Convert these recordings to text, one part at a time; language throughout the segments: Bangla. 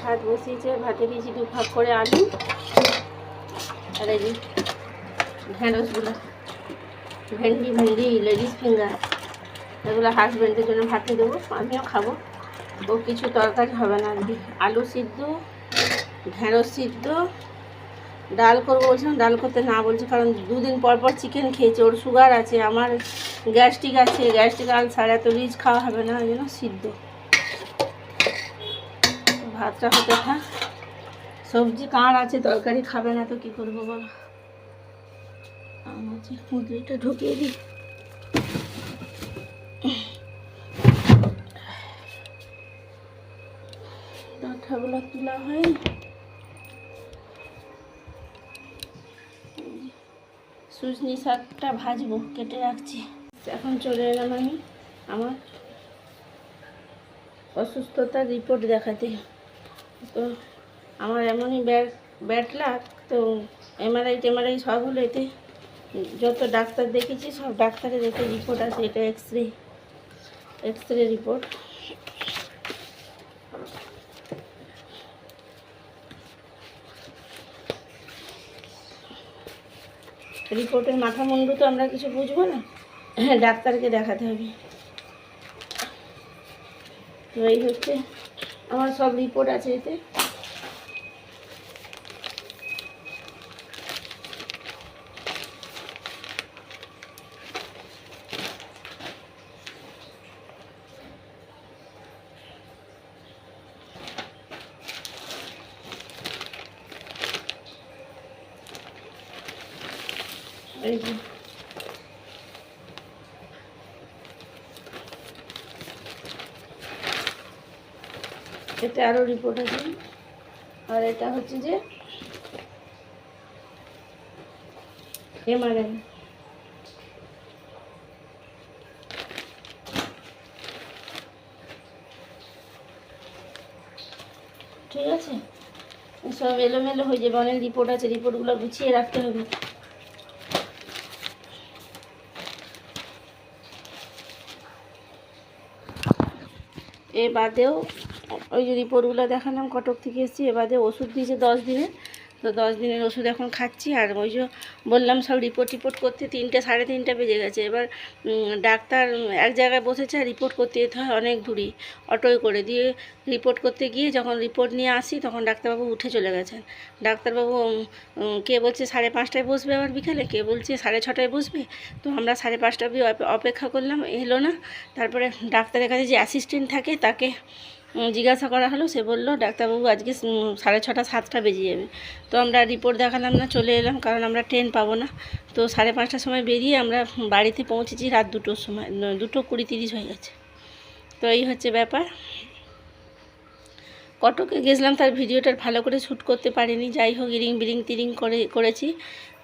ভাত বসিয়েছে, ভাতে দিয়েছি 2 ভাগ করে আলু আর এই যে ঢেঁড়সগুলো, ভেন্ডি লেডিস ফিঙ্গার, এগুলো হাজব্যান্ডের জন্য ভাতে দেবো, আমিও খাবো। ও কিছু তরকারি হবে না আজকে, আলু সিদ্ধ, ঢেঁড়স সিদ্ধ, ডাল করবো বলছিলাম, ডাল করতে না বলছে কারণ 2 দিন পর পর চিকেন খেয়েছে, ওর সুগার আছে, আমার গ্যাস্ট্রিক আছে, গ্যাস্ট্রিক আলসার, এত রিচ খাওয়া হবে না, ওই জন্য সিদ্ধ। ভাতটা হতে থাক, সবজি কাঁড় আছে, তরকারি খাবে না তো কী করবো বলো। মুরগিটা ঢুকিয়ে দিই। ডাঁটাগুলো তোলা হয়নি, সুজনি শাকটা ভাজবো, কেটে রাখছি। এখন চলে এলাম আমি আমার অসুস্থতার রিপোর্ট দেখাতে। তো আমার এমনই ব্যাড লাক, তো এমআরআই সব হলো, এতে যত ডাক্তার দেখেছি সব ডাক্তারের এতে রিপোর্ট আছে, এটা এক্স রে রিপোর্ট। রিপোর্টের মাথা মুন্ডু তো আমরা কিছু বুঝবো না, ডাক্তারকে দেখাতে হবে। তো এই হচ্ছে আমার সব রিপোর্ট আছে এতে। এই যে এতে আরও রিপোর্ট আছে, আর এটা হচ্ছে যে এমআরআই। ঠিক আছে, সব এলোমেলো হয়ে যাবে, অনেক রিপোর্ট আছে, রিপোর্টগুলো গুছিয়ে রাখতে হবে। এ বাদেও ওই যে রিপোর্টগুলো দেখালাম কটক থেকে এসেছি, এ বাদে ওষুধ দিয়েছে 10 দিনের, তো 10 দিনের ওষুধ এখন খাচ্ছি। আর ওই যে বললাম সব রিপোর্ট করতে 3টে 3:30 বেজে গেছে। এবার ডাক্তার এক জায়গায় বসেছে, আর রিপোর্ট করতে যেতে হয় অনেক দূরে অটোয় করে, দিয়ে রিপোর্ট করতে গিয়ে যখন রিপোর্ট নিয়ে আসি তখন ডাক্তারবাবু উঠে চলে গেছেন। ডাক্তারবাবু কে বলছে 5:30 বসবে, আবার বিকালে কে বলছে 6:30 বসবে। তো আমরা 5:30 অবধি অপেক্ষা করলাম, এলো না। তারপরে ডাক্তারের কাছে যে অ্যাসিস্ট্যান্ট থাকে তাকে জিজ্ঞাসা করা হলো, সে বললো ডাক্তারবাবু আজকে 6:30 7টা বেজে যাবে। তো আমরা রিপোর্ট দেখালাম না, চলে এলাম, কারণ আমরা ট্রেন পাবো না। তো 5:30টার সময় বেরিয়ে আমরা বাড়িতে পৌঁছেছি রাত 2টোর সময়, 2:20-30 হয়ে গেছে। তো এই হচ্ছে ব্যাপার। কটকে গেছিলাম, তার ভিডিওটা ভালো করে শ্যুট করতে পারিনি। যাই হোক, ইরিং বিরিং তিরিং করেছি,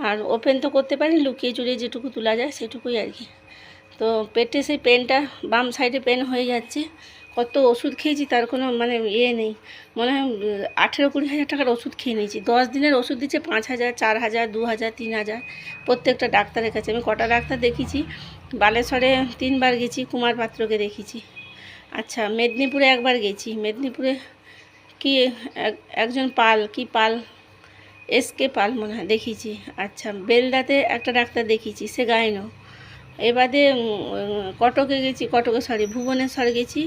আর ওপেন তো করতে পারিনি, লুকিয়ে চুরিয়ে যেটুকু তোলা যায় সেটুকুই আর কি। তো পেটে সেই পেনটা, বাম সাইডে পেন হয়ে যাচ্ছে। কত ওষুধ খেয়েছি তার কোনো মানে নেই, মনে হয় 18-20 হাজার টাকার ওষুধ খেয়ে নিয়েছি। 10 দিনের ওষুধ দিচ্ছে 5,000, 4,000, 2,000, 3,000 প্রত্যেকটা ডাক্তারের কাছে। আমি কটা ডাক্তার দেখিয়েছি, বালেশ্বরে 3বার গেছি, কুমার পাত্রকে দেখিয়েছি। আচ্ছা, মেদিনীপুরে একবার গেছি, মেদিনীপুরে কি একজন পাল এসকে পাল মনে হয় দেখিয়েছি। আচ্ছা, বেলদাতে একটা ডাক্তার দেখিয়েছি, সে গাইনো। এবারে কটকে ভুবনেশ্বর গেছি,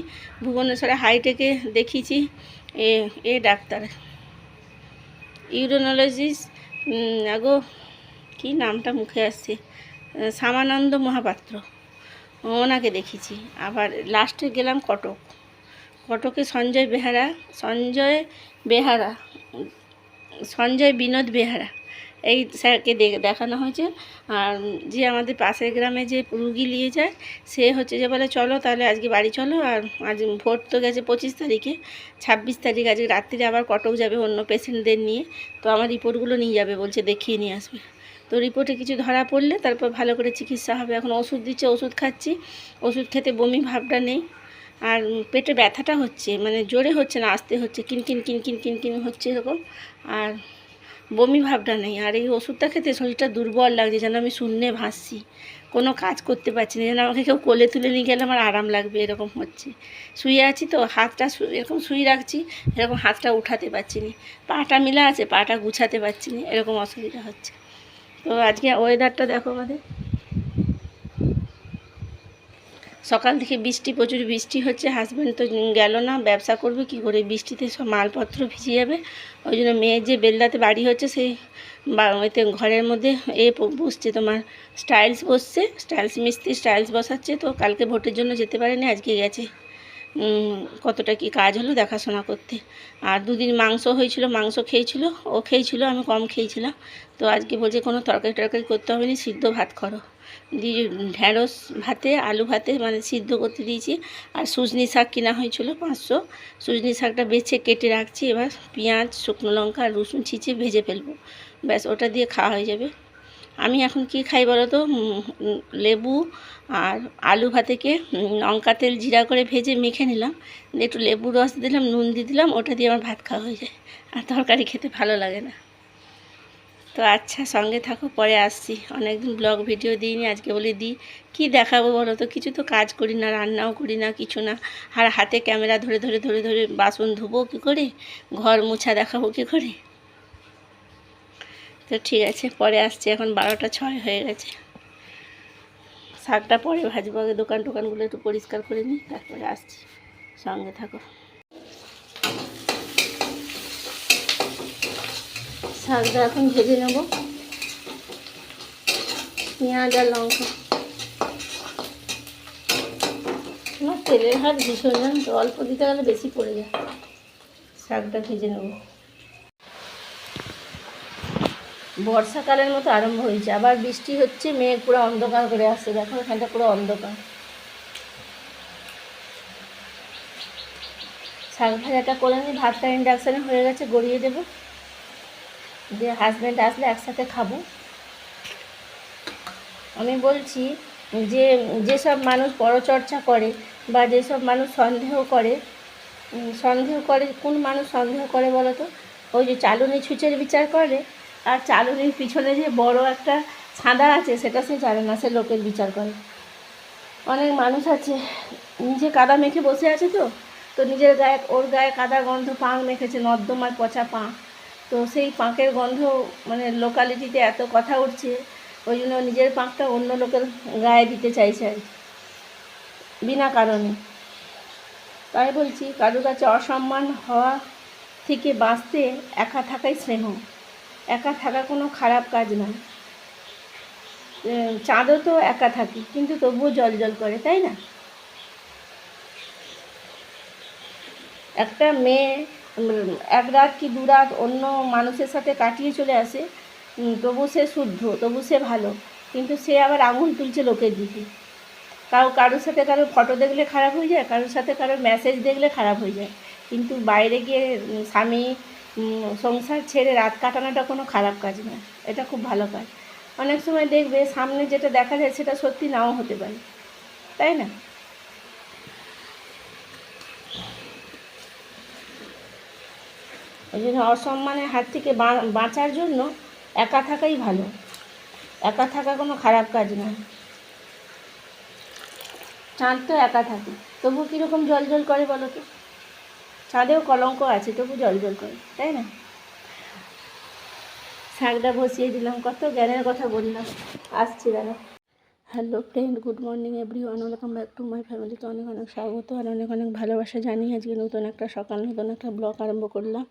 ভুবনেশ্বরে হাইটেকে দেখিয়েছি ডাক্তার ইউরোনোলজিস্ট, আগো কি নামটা মুখে আসছে, শ্যামানন্দ মহাপাত্র, ওনাকে দেখিয়েছি। আবার লাস্টে গেলাম কটকে সঞ্জয় বিনোদ বেহারা, এই স্যারকে দেখানো হয়েছে। আর যে আমাদের পাশের গ্রামে যে রুগী নিয়ে যায়, সে হচ্ছে যে বলে চলো তাহলে আজকে বাড়ি চলো, আর আজ ভোট তো গেছে 25 তারিখে, 26 তারিখ আজকে রাত্রিরে আবার কটক যাবে অন্য পেশেন্টদের নিয়ে। তো আমার রিপোর্টগুলো নিয়ে যাবে বলছে, দেখিয়ে নিয়ে আসবে। তো রিপোর্টে কিছু ধরা পড়লে তারপর ভালো করে চিকিৎসা হবে। এখন ওষুধ দিচ্ছে, ওষুধ খাচ্ছি, ওষুধ খেতে বমি ভাবটা নেই। আর পেটে ব্যথাটা হচ্ছে, মানে জোরে হচ্ছে না, আস্তে হচ্ছে, কিনকিন কিনকিন কিনকিন হচ্ছে এরকম, আর বমি ভাবটা নেই। আর এই ওষুধটা খেতে শরীরটা দুর্বল লাগছে, যেন আমি শূন্যে ভাসছি, কোনো কাজ করতে পারছি না, যেন আমাকে কেউ কোলে তুলে নিয়ে গেলে আমার আরাম লাগবে এরকম হচ্ছে। শুয়ে আছি তো, হাতটা এরকম শুয়ে রাখছি, এরকম হাতটা উঠাতে পারছি না, পাটা মিলা আছে, পাটা গুছাতে পারছি না, এরকম অসুবিধা হচ্ছে। তো আজকে ওয়েদারটা দেখো আমাদের, সকাল থেকে বৃষ্টি, প্রচুর বৃষ্টি হচ্ছে। হাজব্যান্ড তো গেল না, ব্যবসা করবে কি করে, বৃষ্টিতে সব মালপত্র ভিজে যাবে। ওই জন্য মেয়ের যে বেলদাতে বাড়ি হচ্ছে, সেই ওইতে ঘরের মধ্যে বসছে, তোমার স্টাইলস বসছে, স্টাইলস মিস্ত্রি স্টাইলস বসাচ্ছে। তো কালকে ভোটের জন্য যেতে পারেনি, আজকে গেছে। কতটা কি কাজ হলো দেখাশোনা করতে। আর 2 দিন মাংস হয়েছিল, মাংস খেয়েছিল, ও খেয়েছিল, আমি কম খেয়েছিলাম। তো আজকে বলছে কোনো তরকারি করতে হবে না, সিদ্ধ ভাত করো। দিয়ে ঢ্যাঁড়স ভাতে, আলু ভাতে মানে সিদ্ধ করতে দিয়েছি। আর সজনি শাক কেনা হয়েছিল 500, সজনি শাকটা বেছে কেটে রাখছি। এবার পেঁয়াজ, শুকনো লঙ্কা আর রসুন ছিঁচে ভেজে ফেলবো, ব্যাস ওটা দিয়ে খাওয়া হয়ে যাবে। আমি এখন কি খাই বলো তো, লেবু আর আলু ভাতেকে লঙ্কা তেল জিরা করে ভেজে মেখে নিলাম, একটু লেবু রস দিলাম, নুন দিয়ে দিলাম, ওটা দিয়ে আমার ভাত খাওয়া হয়ে যায়। আর তরকারি খেতে ভালো লাগে না। তো আচ্ছা, সঙ্গে থাকো, পরে আসছি। অনেকদিন ব্লগ ভিডিও দিইনি, আজকে বলে দিই। কি দেখাবো বলো তো, কিছু তো কাজ করি না, রান্নাও করি না, কিছু না। আর হাতে ক্যামেরা ধরে ধরে ধরে ধরে বাসন ধুবো কী করে, ঘর মোছা দেখাবো কী করে। তো ঠিক আছে, পরে আসছি। এখন 12টা 6 হয়ে গেছে। শাকটা পরে ভাজবো, আগে দোকানগুলো একটু পরিষ্কার করে নিই, তারপরে আসছি। সঙ্গে থাকো। শাকটা এখন ভেজে নেব, পেঁয়াজ আর লঙ্কা। আমার তেলের হাত ভীষণ, জান তো, অল্প দিতে গেলে বেশি পড়ে যায়। শাকটা ভেজে নেব। বর্ষাকালের মতো আরম্ভ হয়েছে, আবার বৃষ্টি হচ্ছে, মেঘ পুরো অন্ধকার করে আসছে। দেখো এখানটা পুরো অন্ধকার। শাক ভাজাটা করে নিই, ভাতটা ইন্ডাকশানে হয়ে গেছে, গড়িয়ে দেবো, দিয়ে হাজব্যান্ড আসলে একসাথে খাবো। আমি বলছি যে যেসব মানুষ পরচর্চা করে বা যেসব মানুষ সন্দেহ করে, কোন মানুষ সন্দেহ করে বলো তো? ওই যে চালুনি ছুঁচের বিচার করে, আর চালুনির পিছনে যে বড় একটা ছাঁদা আছে সেটা সে জানে না, সে লোকের বিচার করে। অনেক মানুষ আছে নিজে কাদা মেখে বসে আছে, তো নিজের গায়ে, ওর গায়ে কাদা গন্ধ, পাঁক মেখেছে, নর্দমার পচা পাঁক। তো সেই পাঁকের গন্ধ মানে লোকালিটিতে এত কথা উঠছে, ওই জন্য নিজের পাঁকটা অন্য লোকের গায়ে দিতে চাইছে আর বিনা কারণে। তাই বলছি, কারোর কাছে অসম্মান হওয়া থেকে বাঁচতে একা থাকাই স্নেহ। একা থাকা কোনো খারাপ কাজ নয়। চাঁদও তো একা থাকি, কিন্তু তবুও জ্বলজ্বল করে, তাই না? একটা মেয়ে 1 রাত কি 2 রাত অন্য মানুষের সাথে কাটিয়ে চলে আসে, তবু সে শুদ্ধ, তবু সে ভালো, কিন্তু সে আবার আঙুল তুলছে লোকের দিকে। কারোর সাথে কারোর ফটো দেখলে খারাপ হয়ে যায়, কারোর সাথে কারোর মেসেজ দেখলে খারাপ হয়ে যায়, কিন্তু বাইরে গিয়ে স্বামী সংসার ছেড়ে রাত কাটানোটা কোনো খারাপ কাজ নয়, এটা খুব ভালো কাজ। অনেক সময় দেখবে সামনে যেটা দেখা যায় সেটা সত্যি নাও হতে পারে, তাই না? ওই জন্য অসম্মানের হাত থেকে বাঁচার জন্য একা থাকাই ভালো, একা থাকা কোনো খারাপ কাজ নয়। চাঁদ তো একা থাকে, তবু কীরকম জল করে বলো তো? চাঁদেও কলঙ্ক আছে, তবু জল করে, তাই না? শাকটা বসিয়ে দিলাম, কত জ্ঞানের কথা বললাম। আসছি দাঁড়া। Hello friend, good morning everyone, welcome back to my ফ্যামিলিতে অনেক অনেক স্বাগত আর অনেক অনেক ভালোবাসা জানিয়ে আজকে নতুন একটা সকাল, নতুন একটা ব্লগ আরম্ভ করলাম।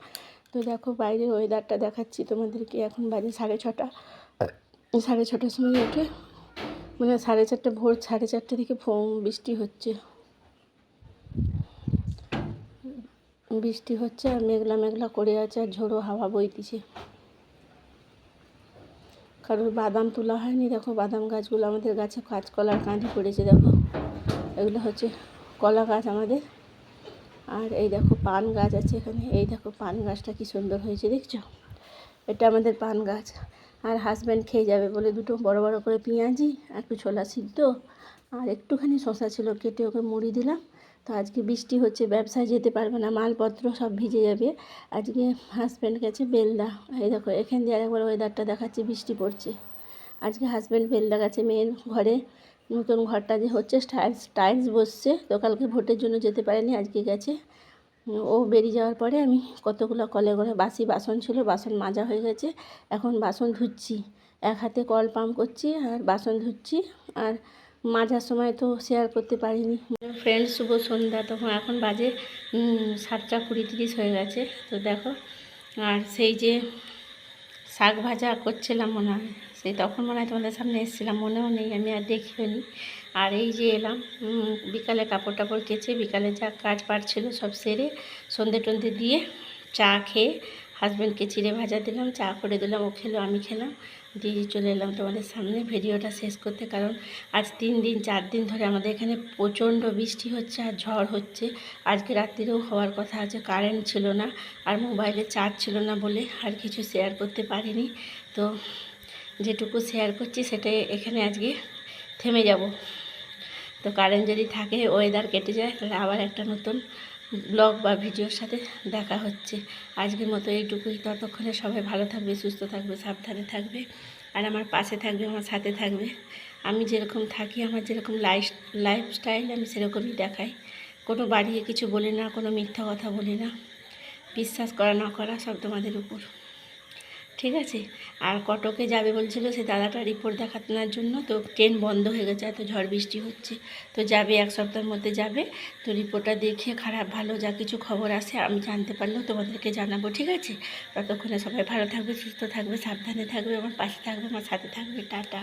তো দেখো বাইরের ওয়েদারটা দেখাচ্ছি তোমাদেরকে। এখন বাজে 6:30, 6:30টার সময় উঠে মানে 4:30, ভোর 4:30 থেকে বৃষ্টি হচ্ছে আর মেঘলা মেঘলা করে আছে আর ঝোড়ো হাওয়া বইতেছে। কারোর বাদাম তোলা হয়নি, দেখো বাদাম গাছগুলো আমাদের গাছে কাঁচকলার কাঁদি পড়েছে, দেখো এগুলো হচ্ছে কলা গাছ আমাদের। আর এই দেখো পান গাছ আছে এখানে, এই দেখো পান গাছটা কি সুন্দর হয়েছে দেখছো, এটা আমাদের পান গাছ। আর হাজব্যান্ড খেয়ে যাবে বলে দুটো বড় বড় করে পেঁয়াজি, একটু ছোলা সিদ্ধ আর একটুখানি শশা ছিল কেটে ওকে মুড়ি দিলাম। তো আজকে বৃষ্টি হচ্ছে, ব্যবসায় যেতে পারবে না, মালপত্র সব ভিজে যাবে। আজকে হাজব্যান্ড গেছে বেলদা, এই দেখো এখান দিয়ে আরেকবার ওয়েদারটা দেখাচ্ছি, বৃষ্টি পড়ছে। আজকে হাজব্যান্ড বেলদা গেছে মেয়ের ঘরে, নতুন ঘরটা যে হচ্ছে টাইলস বসছে, তো কালকে ভোটের জন্য যেতে পারেনি, আজকে গেছে। ও বেরিয়ে যাওয়ার পরে আমি কতগুলো কলে করে বাসি বাসন ছিল, বাসন মাজা হয়ে গেছে, এখন বাসন ধুচ্ছি। এক হাতে কল পাম্প করছি আর বাসন ধুচ্ছি। আর মাজার সময় তো শেয়ার করতে পারিনি। ফ্রেন্ড শুভ সন্ধ্যা, তখন এখন বাজে 7:20 হয়ে গেছে। তো দেখো, আর সেই যে শাক ভাজা করছিলাম মনে হয়, সেই তখন মনে হয় তোমাদের সামনে এসেছিলাম, মনেও নেই, আমি আর দেখিও নি। আর এই যে এলাম বিকালে, কাপড় টাপড় কেচে বিকালে যা কাজ ছিল সব সেরে সন্ধে টন্ধে দিয়ে চা খেয়ে হাজব্যান্ডকে চিড়ে ভাজা দিলাম, চা করে দিলাম, ও খেলো আমি খেলাম, দিয়ে চলে এলাম তোমাদের সামনে ভিডিওটা শেষ করতে। কারণ আজ 3 দিন 4 দিন ধরে আমাদের এখানে প্রচণ্ড বৃষ্টি হচ্ছে আর ঝড় হচ্ছে। আজকে রাত্রিরেও হওয়ার কথা আছে, কারেন্ট ছিল না আর মোবাইলে চার্জ ছিল না বলে আর কিছু শেয়ার করতে পারিনি। তো যেটুকু শেয়ার করছি সেটাই এখানে আজকে থেমে যাব। তো কারেন্ট যদি থাকে, ওয়েদার কেটে যায়, তাহলে আবার একটা নতুন ব্লগ বা ভিডিওর সাথে দেখা হচ্ছে। আজকের মতো এইটুকুই, ততক্ষণে সবাই ভালো থাকবে, সুস্থ থাকবে, সাবধানে থাকবে আর আমার পাশে থাকবে, আমার সাথে থাকবে। আমি যেরকম থাকি, আমার যেরকম লাইফস্টাইল আমি সেরকমই দেখাই, কোনো বাড়িয়ে কিছু বলি না, কোনো মিথ্যা কথা বলি না। বিশ্বাস করা না করা সব তোমাদের উপর, ঠিক আছে। আর কটকে যাবে বলছিল সে দাদাটা রিপোর্ট দেখানোর জন্য, তো ট্রেন বন্ধ হয়ে গেছে, এত ঝড় বৃষ্টি হচ্ছে। তো যাবে, 1 সপ্তাহের মধ্যে যাবে। তো রিপোর্টটা দেখে খারাপ ভালো যা কিছু খবর আসে আমি জানতে পারলেও তোমাদেরকে জানাবো, ঠিক আছে। ততক্ষণে সবাই ভালো থাকবে, সুস্থ থাকবে, সাবধানে থাকবে, আমার পাশে থাকবে, আমার সাথে থাকবে। টাটা।